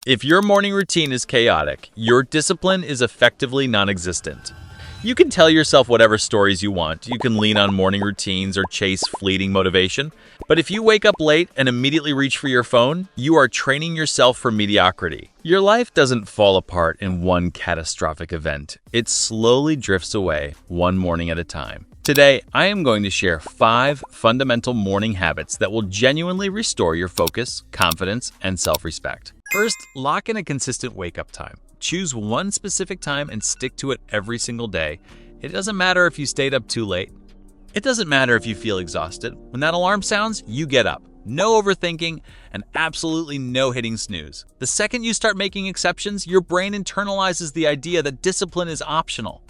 If your morning routine is chaotic, your discipline is effectively non-existent. You can tell yourself whatever stories you want, you can lean on morning routines or chase fleeting motivation, but if you wake up late and immediately reach for your phone, you are training yourself for mediocrity. Your life doesn't fall apart in one catastrophic event. It slowly drifts away, one morning at a time. Today, I am going to share 5 fundamental morning habits that will genuinely restore your focus, confidence, and self-respect. First, lock in a consistent wake-up time. Choose one specific time and stick to it every single day. It doesn't matter if you stayed up too late. It doesn't matter if you feel exhausted. When that alarm sounds, you get up. No overthinking and absolutely no hitting snooze. The second you start making exceptions, your brain internalizes the idea that discipline is optional.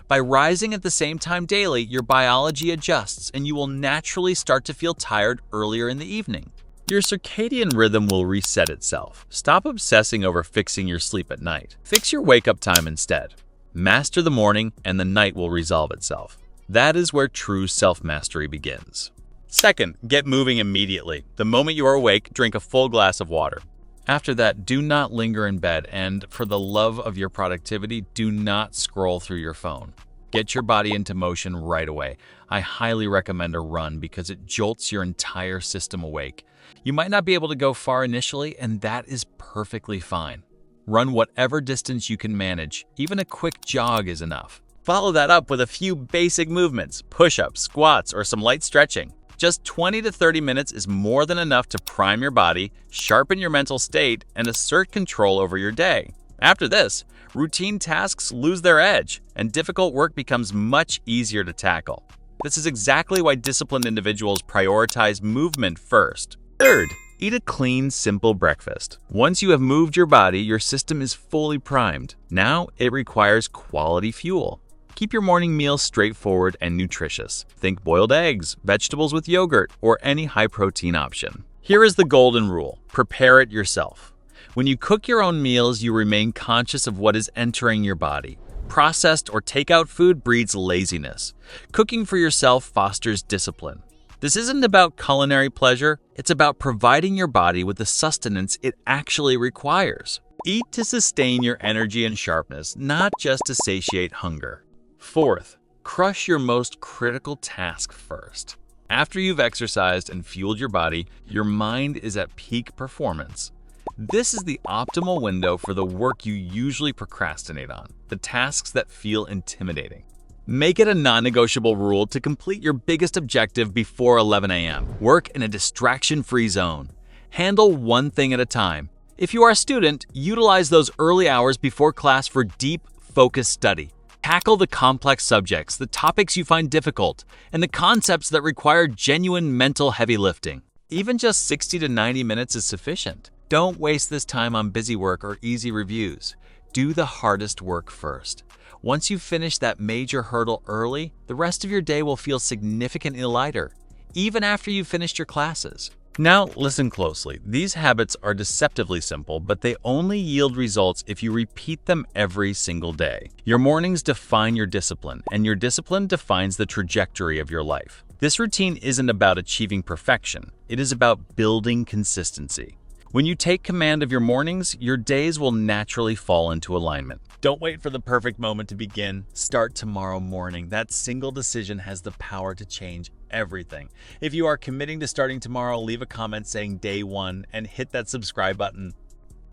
By rising at the same time daily, your biology adjusts and you will naturally start to feel tired earlier in the evening. Your circadian rhythm will reset itself. Stop obsessing over fixing your sleep at night. Fix your wake-up time instead. Master the morning and the night will resolve itself. That is where true self-mastery begins. Second, get moving immediately. The moment you are awake, drink a full glass of water. After that, do not linger in bed, and for the love of your productivity, do not scroll through your phone. Get your body into motion right away. I highly recommend a run because it jolts your entire system awake. You might not be able to go far initially, and that is perfectly fine. Run whatever distance you can manage. Even a quick jog is enough. Follow that up with a few basic movements, push-ups, squats, or some light stretching. Just 20 to 30 minutes is more than enough to prime your body, sharpen your mental state, and assert control over your day. After this, routine tasks lose their edge, and difficult work becomes much easier to tackle. This is exactly why disciplined individuals prioritize movement first. Third, eat a clean, simple breakfast. Once you have moved your body, your system is fully primed. Now it requires quality fuel. Keep your morning meal straightforward and nutritious. Think boiled eggs, vegetables with yogurt, or any high-protein option. Here is the golden rule: prepare it yourself. When you cook your own meals, you remain conscious of what is entering your body. Processed or takeout food breeds laziness. Cooking for yourself fosters discipline. This isn't about culinary pleasure, it's about providing your body with the sustenance it actually requires. Eat to sustain your energy and sharpness, not just to satiate hunger. Fourth, crush your most critical task first. After you've exercised and fueled your body, your mind is at peak performance. This is the optimal window for the work you usually procrastinate on, the tasks that feel intimidating. Make it a non-negotiable rule to complete your biggest objective before 11 a.m. Work in a distraction-free zone. Handle one thing at a time. If you are a student, utilize those early hours before class for deep, focused study. Tackle the complex subjects, the topics you find difficult, and the concepts that require genuine mental heavy lifting. Even just 60 to 90 minutes is sufficient. Don't waste this time on busy work or easy reviews. Do the hardest work first. Once you finish that major hurdle early, the rest of your day will feel significantly lighter, even after you've finished your classes. Now, listen closely. These habits are deceptively simple, but they only yield results if you repeat them every single day. Your mornings define your discipline, and your discipline defines the trajectory of your life. This routine isn't about achieving perfection. It is about building consistency. When you take command of your mornings, your days will naturally fall into alignment. Don't wait for the perfect moment to begin. Start tomorrow morning. That single decision has the power to change everything. If you are committing to starting tomorrow, leave a comment saying day one and hit that subscribe button.